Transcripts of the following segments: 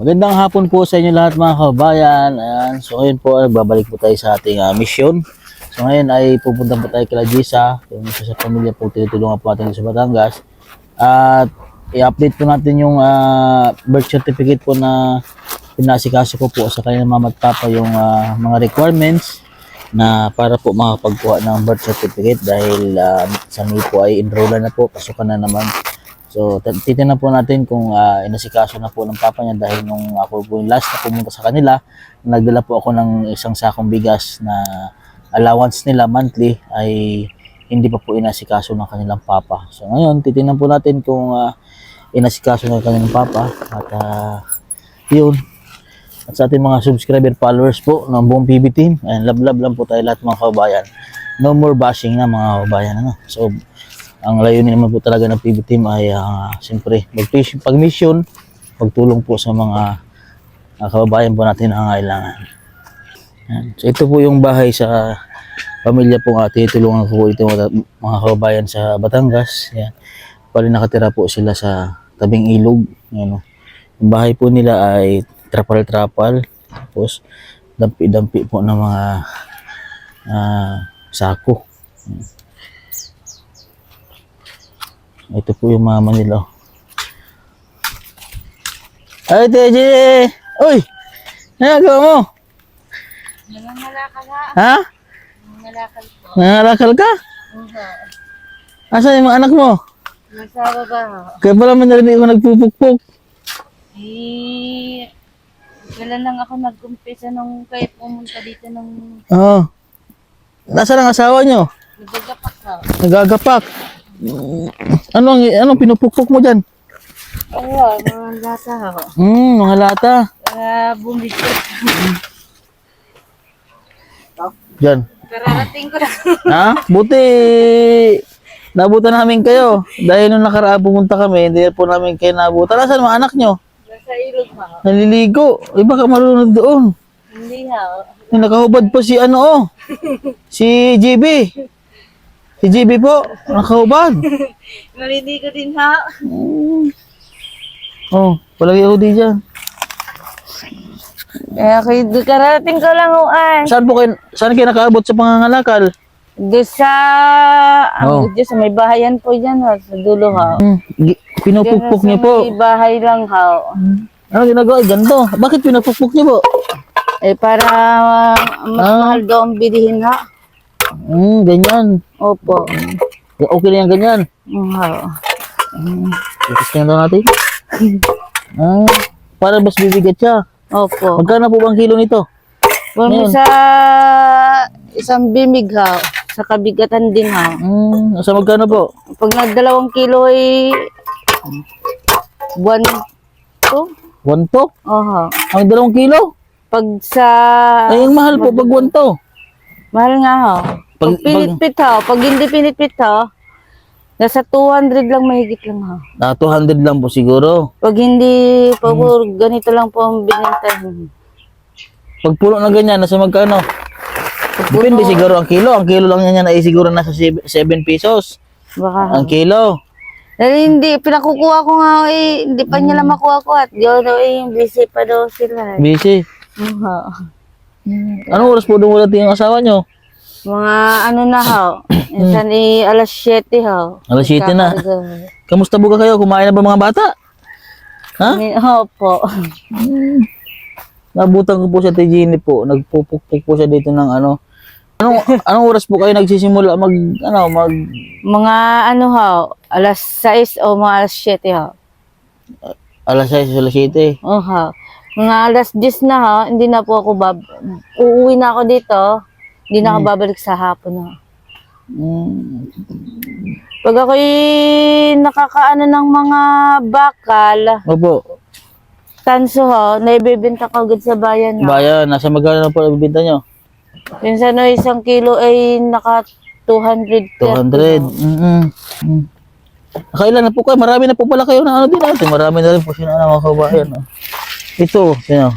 Magandang hapon po sa inyo lahat mga kabayan. Ayan. So ngayon po, babalik po tayo sa ating mission. So ngayon ay pupunta po tayo kila Gisa, yung isa sa pamilya po tinutulungan po natin sa Batangas. At i-update po natin yung birth certificate po na pinasikaso ko po sa kanyang mama at papa yung mga requirements na para po makapagkuha ng birth certificate dahil sa May po ay enrollan na po, pasukan na naman. So, titignan po natin kung inasikaso na po ng papa niya dahil nung ako po yung last na pumunta sa kanila, nagdala po ako ng isang sakong bigas na allowance nila monthly ay hindi pa po inasikaso ng kanilang papa. So, ngayon, titignan po natin kung inasikaso ng kanilang papa at yun. At sa ating mga subscriber followers po ng buong PB team, and love lang po tayo lahat mga kabayan. No more bashing na mga kabayan. Ano? So, ang layunin naman po talaga ng PB team ay siyempre pag-mission, pagtulong po sa mga kababayan po natin na kailangan. So ito po yung bahay sa pamilya po tinutulungan ko po ito mga kababayan sa Batangas. Yan. Pali nakatira po sila sa tabing ilog. Yan, yung bahay po nila ay trapal-trapal. Tapos dampi-dampi po ng mga sako. Ito po yung mama nila. Ay, Teje! Uy! Nagagawa mo? Nangangalakal ha? Ha? Nangangalakal po. Nangalakal ka? Asan yung mga anak mo? Nasa baba ho. Kaya pala man narinig ko nagpupukpuk. Wala lang ako nag-umpisa nung kayo pumunta dito nung Oo. Nasaan ang asawa nyo? nagagapak ho. Nagagapak. Anong pinupukpuk mo dyan? Oo, mga lata ho. Mga lata. Bumikot. Dyan. Kararating ko na. Ha? Buti nabutan namin kayo. Dahil nung nakaraan pumunta kami, hindi po namin kayo nabutan. Nasaan mga anak nyo? Nasa ilog ho. Naliligo. Iba ka marunod doon. Hindi ho. Nakahubad po si si GB. Si GB po, nakahubad. Maliligo din ho. Oh, palagi ako di dyan. Kararating ko lang ho ay. Saan kayo nakaabot sa pangangalakal? Doon sa, Diyos, sa may bahayan po dyan ho, sa dulo ho. Pinupukpuk niyo po. May bahay lang ho. Ano ginagawa? Ganito. Bakit pinupukpuk niyo po? Para mas mahal daw ang bilihin ha. Ganyan. Opo. Okay na yan ganyan. Itas na daw natin. Para mas bibigat siya. Opo. Magkano po bang kilo nito? Kung sa isang bimig ha, sa kabigatan din ha. Sa magkano po? Pag nag 2 kilo ay 1 to. 1 to? Oho. Ang 2 kilo? Pag sa... Ay, ang mahal po pag 1 to. Mahal nga ho. Pag pinitpit ho, pag hindi pinitpit ho, nasa 200 lang mahigit lang ho. 200 lang po siguro. Pag hindi, pag ganito lang po ang binenta. Pag puno na ganyan, nasa magkano? Depende siguro ang kilo. Ang kilo lang yan ay siguro nasa 7 pesos. Baka Ang kilo. dahil hindi, pinakukuha ko nga hindi pa nila makuha ko at yun busy pa daw sila. Busy. Anong oras po dumulating ang asawa nyo? Mga ano na ho, minsan alas 7 ho. Alas 7 na. Kamusta po kayo? Kumain na ba mga bata? Ha? Opo. Nabutan ko po sa Tijini po. Nagpupukpuk po siya dito ng Anong oras po kayo nagsisimula Mga ano ho, alas 6 o mga alas 7 ho. alas 6, alas 7? Oho. Mga alas 10 na ho, hindi na po ako uuwi na ako dito. Hindi na ako babalik sa hapon ho. Pag ako'y nakakaano ng mga bakal, Opo. tanso ho, naibibenta ko agad sa bayan ho. Bayan, nasa magkano na po nabibinta nyo? Minsan no, 1 kilo ay naka 200. 200. Nakailan na po kayo? Marami na po pala kayo na din natin. Marami na rin po siya na mga kabayan. Ito, sino?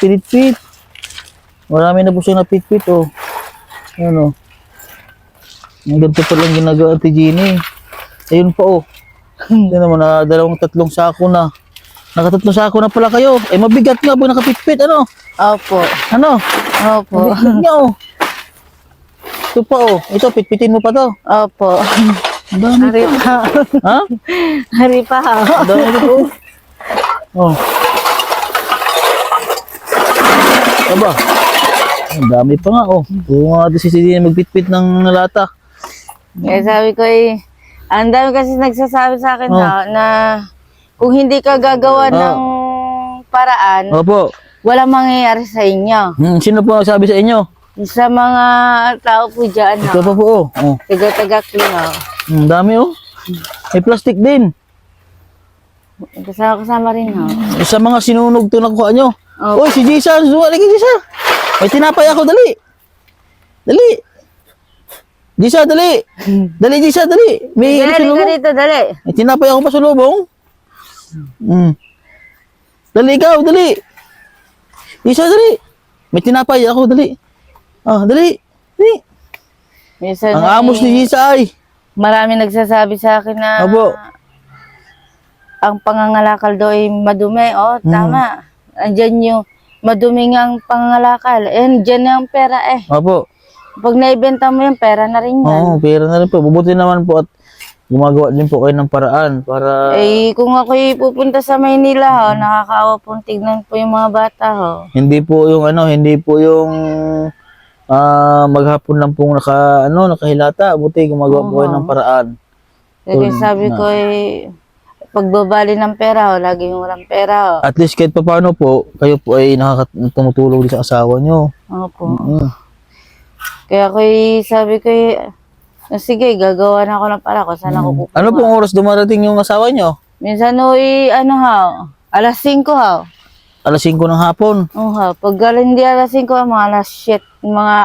Pinitpit. Marami na po siya na pitpit. Ang ganito pa lang ginagawa Ate Jeannie. Ayun pa Yan naman, 2-3 sako na. Nakatatlong sako na pala kayo. Eh, mabigat nga po nakapitpit, ano? Opo. Ano? Opo. Mabigat niya, oh. Ito pa, oh. Ito, pitpitin mo pa to. Opo. Ang dami Hari pa. pa. Ha? Hari pa. Ang dami pa, oh. Oh. Aba. Ang dami pa nga, oh. Kung nga si Cindy magpitpit ng lata. Kaya sabi ko ang dami kasi nagsasabi sa akin na kung hindi ka gagawa ng paraan, Opo. walang mangyayari sa inyo. Sino po nagsabi sa inyo? Sa mga tao po dyan, Ito pa po, oh. Oh. taga-tagakli, Ang dami, oh. May plastic din. Kasama rin, Sa mga sinunog to nakuha nyo. Opo. Uy, si Jason. Suwali ka, Jason. May tinapay ako, dali. Dali. Jason, dali. Dali, Jason, dali. May Dali ka pasulubong. dito, dali. May tinapay ako pasulubong. Dali ikaw, dali. Jason, dali. May tinapay ako, dali. Ah, dali. Dali. Minsan Ang amos ni Jason ay. marami nagsasabi sa akin na Opo. ang pangangalakal daw ay madumi. Tama. Andyan yung madumi nga ang pangangalakal. Andyan na ang pera Opo. Pag naibenta mo yung pera na rin yan. Oo, pera na rin po. Bubuti naman po at gumagawa din po kayo ng paraan para Kung ako'y pupunta sa Maynila, nakakaawa pong tignan po yung mga bata, hindi po yung hindi po yung maghapon lang pong nakahilata. Buti gumagawa po kayo ng paraan. Kaya sabi ko pagbabali ng pera, laging walang pera. At least kahit pa paano po, kayo po ay tumutulong din sa asawa nyo. Opo. Kaya sabi ko, sige, gagawa na ako ng para ko. Saan ako kukuha? Ano pong oras dumarating yung asawa nyo? Minsan alas 5 Alas 5 ng hapon. Pag hindi alas 5, mga alas 7, mga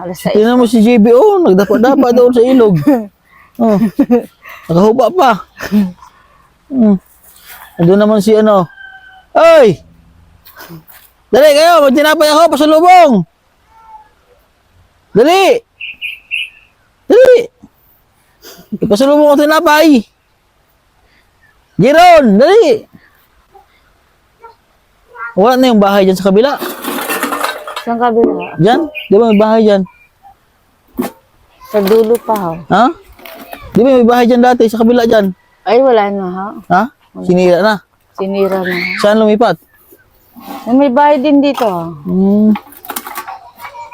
alas 6. Tingnan mo si JB, nagdapa-dapa doon sa ilog. Nakahuba pa. Doon naman si Ay! Dali kayo, magtinapay ako, pasalubong! Dali! Dali! Ipasalubong ko tinapay! Jeron, dali! Wala na yung bahay dyan sa kabila. Saan kabila? Dyan? Di ba may bahay dyan? Sa dulo pa, Ha? Di ba may bahay dyan dati sa kabila dyan? Ay, wala na, Ha? Sinira na. Sinira na. Saan lumipat? May bahay din dito,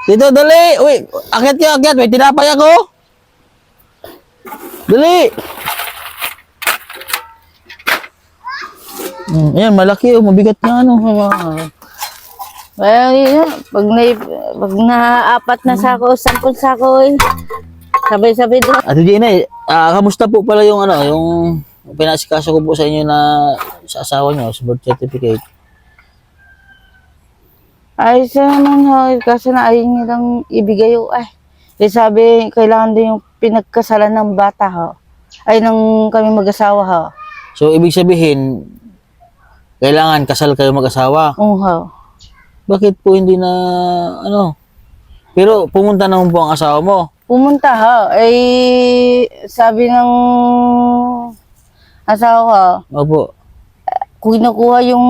Dito, dali! Uy, akyat ka, akyat. May tinapay ako. Dali! Ayan, malaki mabigat nga Pag na-apat na sako, 10 sako, sabay-sabay doon. Ate Gina, kamusta po pala yung yung pinasikaso ko po sa inyo na sa asawa niyo, sa birth certificate? Ay, siya naman, kasi na ayaw niya lang ibigay sabi, kailangan din yung pinagkasalan ng bata, ng kami mag-asawa, So, ibig sabihin, kailangan kasal kayo mag-asawa. Bakit po hindi na, Pero pumunta naman po ang asawa mo. Pumunta sabi ng asawa ko, Opo. kung kinukuha yung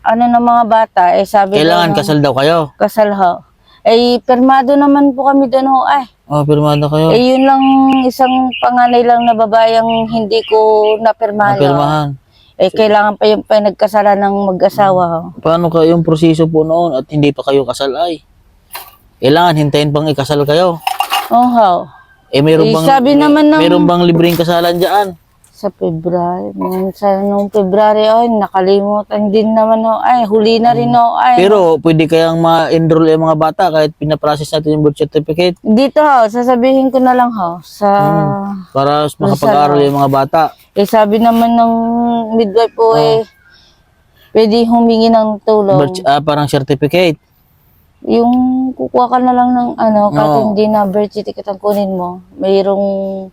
ng mga bata, sabi Kailangan kasal daw kayo. kasal permado naman po kami doon Pirmado kayo. yun lang isang panganay lang na babayang hindi ko napirmahan. Pirmahan. Kailangan pa yung pinagkasalan ng mag-asawa. Paano kayo yung proseso po noon at hindi pa kayo kasal ay? Kailangan hintayin pang ikasal kayo. Meron bang sabi naman ng meron bang libreng kasalan diyan? sa February, nung February nakalimutan din naman huli na rin Pero pwede kayang ma-enroll yung mga bata kahit pinaprocess natin yung birth certificate. dito sasabihin ko na lang sa Para makapag-aral yung mga bata. sabi naman ng midwife po pwede humingi ng tulong. Parang certificate. Yung kukuha ka na lang ng kahit hindi na birth certificate ang kunin mo, mayroong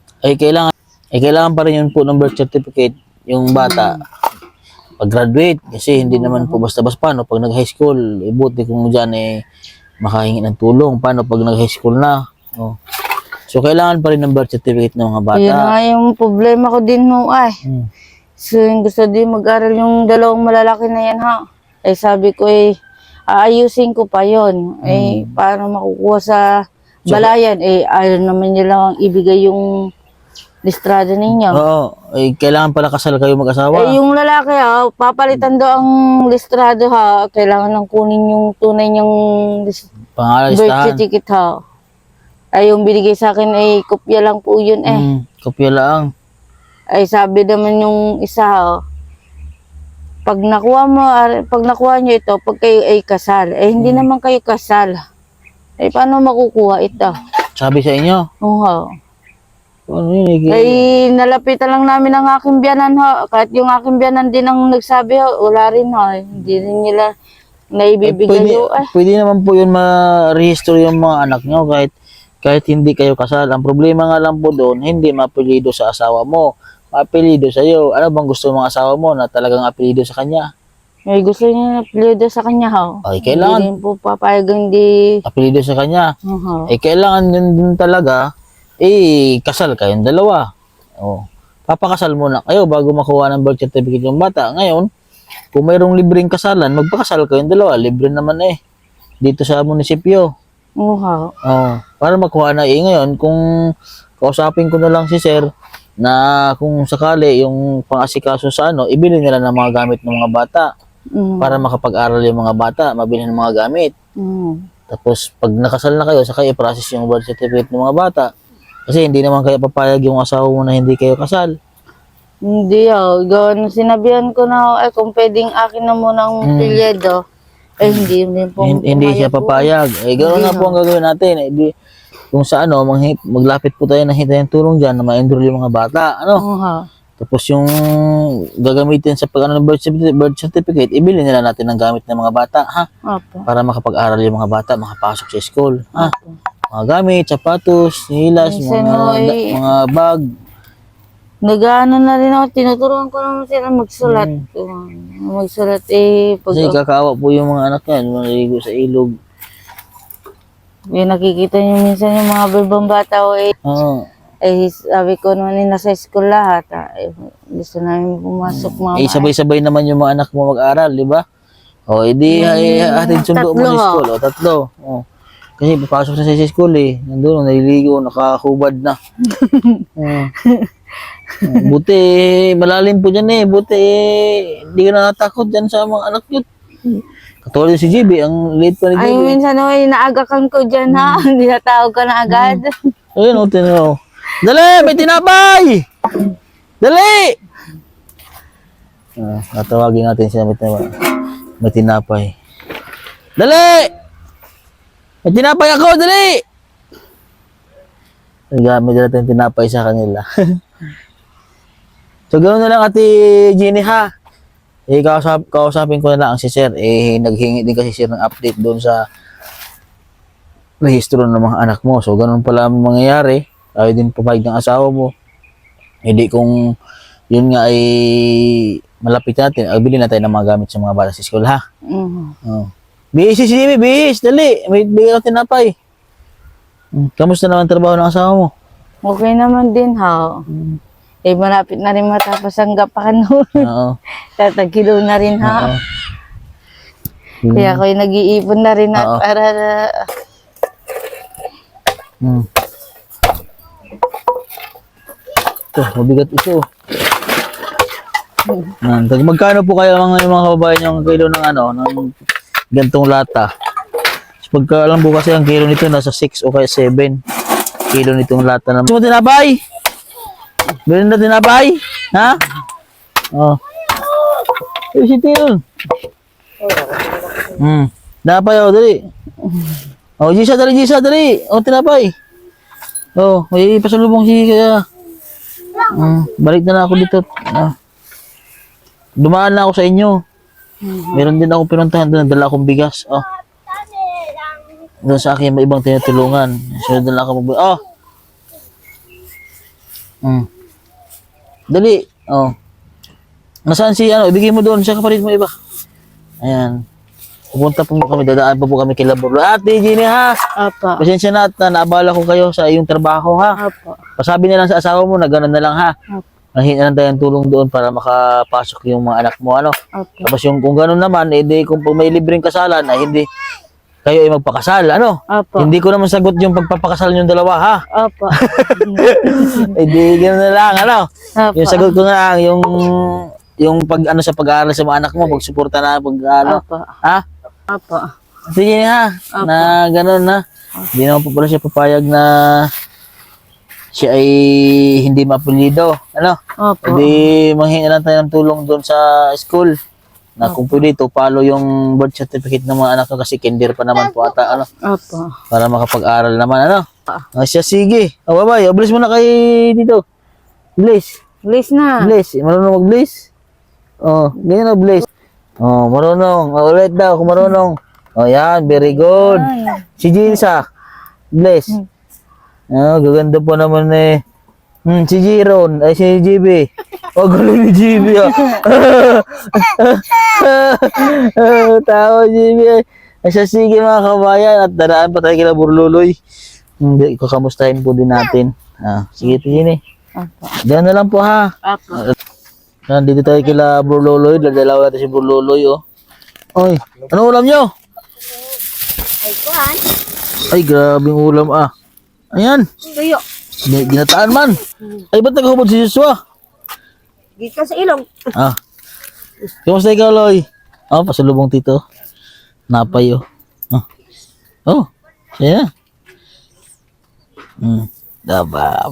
Kailangan pa rin yun po ng birth certificate yung bata pag-graduate kasi hindi naman po basta-basta paano pag nag-high school, buti kung dyan makahingi ng tulong paano pag nag-high school na. So kailangan pa rin ng birth certificate ng mga bata. Yun nga yung problema ko din So, gusto din mag-aral yung dalawang malalaki na yan ha. Eh sabi ko aayusin ko pa yon. Para makukuha sa balayan, ayaw naman nila ibigay yung listrado ninyo. Oo, kailangan pala kasal kayo mag-asawa. Yung lalaki papalitan daw ang listrado ha. Kailangan nang kunin yung tunay niyang Pangalan, birth listahan. certificate ha. Yung binigay sa akin kopya lang po yun Kopya lang. Sabi naman yung isa pag nakuha niyo ito, pag kayo ay kasal, hindi naman kayo kasal. Paano makukuha ito? Sabi sa inyo? Oo. Ano yun? Nalapitan lang namin ang aking biyanan Kahit yung aking biyanan din ang nagsabi wala rin Hindi rin nila naibibigay Pwede naman po yun ma-register yung mga anak nyo kahit hindi kayo kasal. Ang problema nga lang po doon, hindi mapilido sa asawa mo. Apelido sa iyo. Ano bang gusto ng asawa mo na talagang apelido sa kanya? May gusto niya apelido sa kanya Ay, kailangan. Hindi rin po papayagang di Apelido sa kanya. Uh-huh. Kailangan yun din talaga, kasal kayong dalawa. Papakasal muna kayo bago makuha ng birth certificate yung bata. Ngayon, kung mayroong libreng kasalan, magpakasal kayong dalawa. Libre naman dito sa munisipyo. Para makuha na ngayon, kung kausapin ko na lang si sir, na kung sakali yung pang-asikaso sa ibili nila ng mga gamit ng mga bata para makapag-aral yung mga bata, mabili ng mga gamit. Tapos pag nakasal na kayo, saka i-process yung birth certificate ng mga bata. Kasi hindi naman kayo papayag yung asawa mo na hindi kayo kasal. Hindi sinabihan ko na kung pwedeng akin na muna ang pilyedo, hindi rin po. Hindi siya papayag. Gano'n nga po ang gagawin natin. Kung sa maglapit po tayo ng hintay ng tulong dyan na ma-enroll yung mga bata. Tapos yung gagamitin sa ng birth certificate, ibili nila natin ng gamit ng mga bata, para makapag-aral yung mga bata, makapasok sa school, Mga gamit, sapatos, hilas, mga bag. Nag-ano na rin ako, tinuturuan ko naman sila magsulat. Magsulat Kasi kakaawa po yung mga anak yan, maligo sa ilog. Nakikita niyo minsan yung mga bebang bata sabi ko naman nasa school lahat. Gusto namin pumasok mga sabay-sabay naman yung mga anak mo mag-aral, di ba? Hatid sundo mo sa school. Tatlo. Kasi papasok na sa school nandun, naliligo, nakahubad na. Buti, malalim po dyan Buti, hindi ka natatakot dyan sa mga anak yun. Katulad si JB, ang late pa ni JB. Minsan naagakan ko dyan hindi natawag ka na agad. Ayun tinaw. Dali, may tinapay! Dali! Natawagin natin siya, may tinapay. Dali! May tinapay ako, dali! May dala tayong tinapay sa kanila. So, ganoon na lang Ate Jenny kausapin ko na lang si sir. Naghingi din kasi sir ng update doon sa rehistro ng mga anak mo. So, ganun pala ang mangyayari. Tayo din papayag ng asawa mo. Hindi kung yun nga malapit natin, bili na tayo ng mga gamit sa mga bata sa school, ha? Bihis si Jimmy, bihis, dali. May bigay ako tinapay. Kamusta naman trabaho ng asawa mo? Okay naman din, malapit na rin matapos ang gapakan noon. Tatagilo na rin, Kaya ako'y nag-iipon na rin para... Ito, mabigat ito. Magkano po kayo yung mga kababayan yung kilo ng ng gantong lata? Pagka alam po kasi ang kilo nito nasa 6 o kaya 7 kilo nitong lata na. Gusto mo tinapay? Bilhin na tinapay? Ha? Si Tino. Tinapay dali. Gisa, dali. Tinapay. May pasalubong kaya. Balik na ako dito. Dumaan na ako sa inyo. Meron din ako pinuntahan doon, dala akong bigas. Doon sa akin may ibang tinutulungan. So dala ako mag Dali. Nasaan si ibigay mo doon sa kapatid mo iba. Ayan. Pupunta po kami, dadaan pa po kami kay Labor. Ate Jenny, pasensya na at naabala ko kayo sa iyong trabaho, Pasabi na lang sa asawa mo na gano'n na lang, nahingi lang tayo ng tulong doon para makapasok yung mga anak mo, ano. Opo. Tapos yung kung gano'n naman, edi kung may libreng kasalan, ay hindi kayo ay magpakasal, ano. Opo. Hindi ko naman sagot yung pagpapakasal yung dalawa, ha. Opo. Edi gano'n na lang, ano. Opo. Yung sagot ko na lang, yung pag ano sa pag-aaral sa mga anak mo, pagsuporta na pag ano. Opo. Ha? Opo. Sige ha, na gano'n na. Hindi naman po pala siya papayag na siya ay hindi mapulido. Ano? Opo. Hindi manghingi lang tayo ng tulong doon sa school. Na kung pwede ito, follow yung birth certificate ng mga anak ko kasi kinder pa naman po ata. Ano? Opo. Para makapag-aral naman. Ano? Siya, sige. Oh, bye-bye. Oh, bless mo na kay dito. Bless. Bless na. Bless. Marunong mag-bless? Oh, ganyan na bless. Oh, marunong. Oh, ulit daw kung marunong. Oh, yan. Very good. Si Jinsa. Bless. Oh, gaganda po naman eh. Si Jiron. Ay, si GB. Oh, galing ni GB ah. Tao, GB. Ay, siya, sige mga kabayan. At daraan pa tayo kila Burluloy. Hindi, kakamustahin po din natin. Sige, tingin eh. Opo. Diyan na lang po ha. Opo. Dito tayo kila Burluloy. Dadalaw natin si Burluloy oh. Oy, ano ulam nyo? Ay, kuhan. Ay, grabing ulam ah. Ayan. Tuyo. Ginataan man. Ay, ba't naghubod si Joshua? Dito sa ilong. Kamusta ikaw, Loy? Pasalubong tito. Napay, oh. Siya.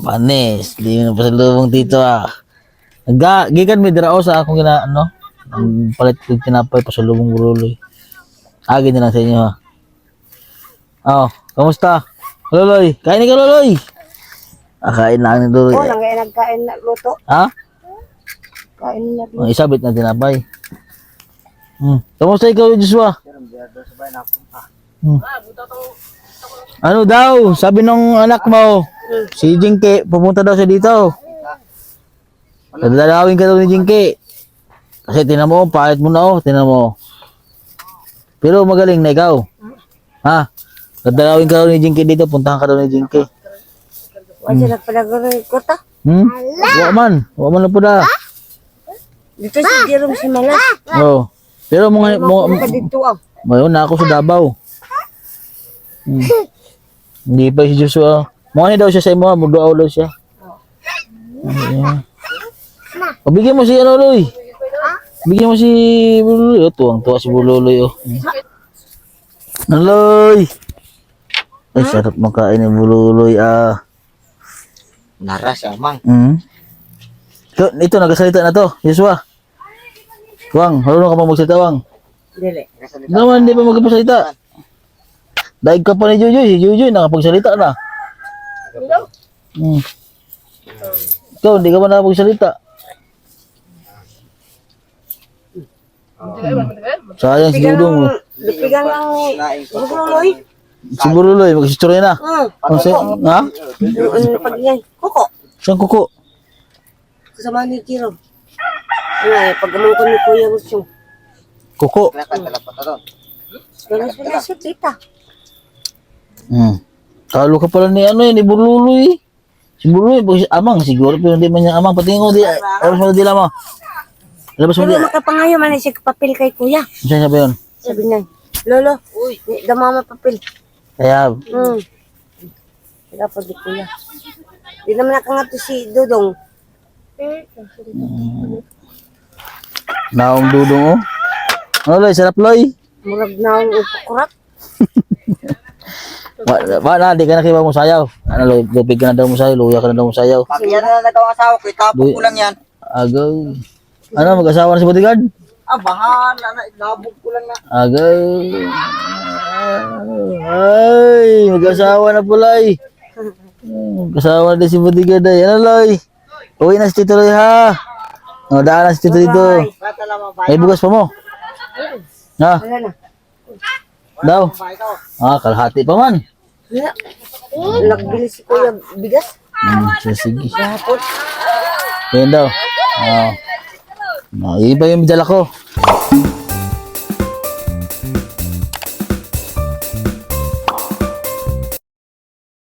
Panis. Di mo na pasalubong tito, gikan may dirao sa akong palit ko tinapay, pasalubong Loy. Agin na lang sa inyo, ha. Kamusta? Loy, kain ka, Loy. Kain lang ni Loy. Oo, nagkain na luto. Ha? Kain na luto. Isabit na tinapay. Kamusta ikaw, Joshua? Ano daw? Sabi nung anak mo, si Jinky, pupunta daw siya dito. Dadalawin ka daw ni Jinky. Kasi tinan mo, pahit mo na tinan mo. Pero magaling na ikaw. Ha? Dadalawin ka daw ni Jinky dito, puntahan ka daw ni Jinky. Wala siya nagpalagay ko ta. Wa man na po da. Dito si Jerome si Malas. Pero Ka dito ngayon na ako sa Davao. Hindi pa si Joshua. Mga daw siya sa imo, magduaw daw siya. Bigyan mo si Loy. Bigyan mo si Buloy. Tuwang-tuwa si Buloy. Loy. Ay, sarap makain ni Buloy. Naras, amang. Ito, nagsasalita na to, Joshua. Wang, marunong ka pa magsalita, Wang? Dili. Naman, hindi pa magpasalita. Daig ka pa ni Jojoy. Si Jojoy, nakapagsalita na. Ikaw, hindi ka pa nakapagsalita. Sayang si Dudong. Lupigan lang Buloy. Si Buloy, mag-istorya na. Ha? Pag yan. Kuko. Saan kuko? Kasama ni Jerome. Pag amang ko ni Kuya Rusyong. Kuko. Wala siya tita. Talo ka pala ni ni Buloy. Si Buloy, amang siguro, pero hindi man niya amang. Patingin ko, labas mo na dila mo. Labas mo Pero dila. makapangayo man siya papel kay Kuya. Saan sabi yun? Sabi niya, Lolo, damama papel. Kaya, Kaya po di Kuya. Di naman nakangato si Dudong. naong Dudong, oh. Ano, Loy? Sarap, Loy. Murag na ang upukurat. Na, di ka na kiba mo sayaw. Ano, Loy? Lupig ka na daw mo sayaw. Luya ka na daw mo sayaw. Pag yan na nagawang asawa ko, itapon ko lang yan. Agaw. Ano, mag-asawa na si bodyguard? Bahala na, itlabog ko lang na. Agaw. Ay, mag-asawa na pala eh. Mag-asawa na si bodyguard ay. Ano, Loy? Uwi na si Tito Loy, ha? Daan na si Tito dito. May bugas pa mo? Ha? Wala na. Daw? Kalahati pa man. Wala. Nagbili si Kuya bigas. Sige. Hapon. Yan daw. Iba yung bidala ko.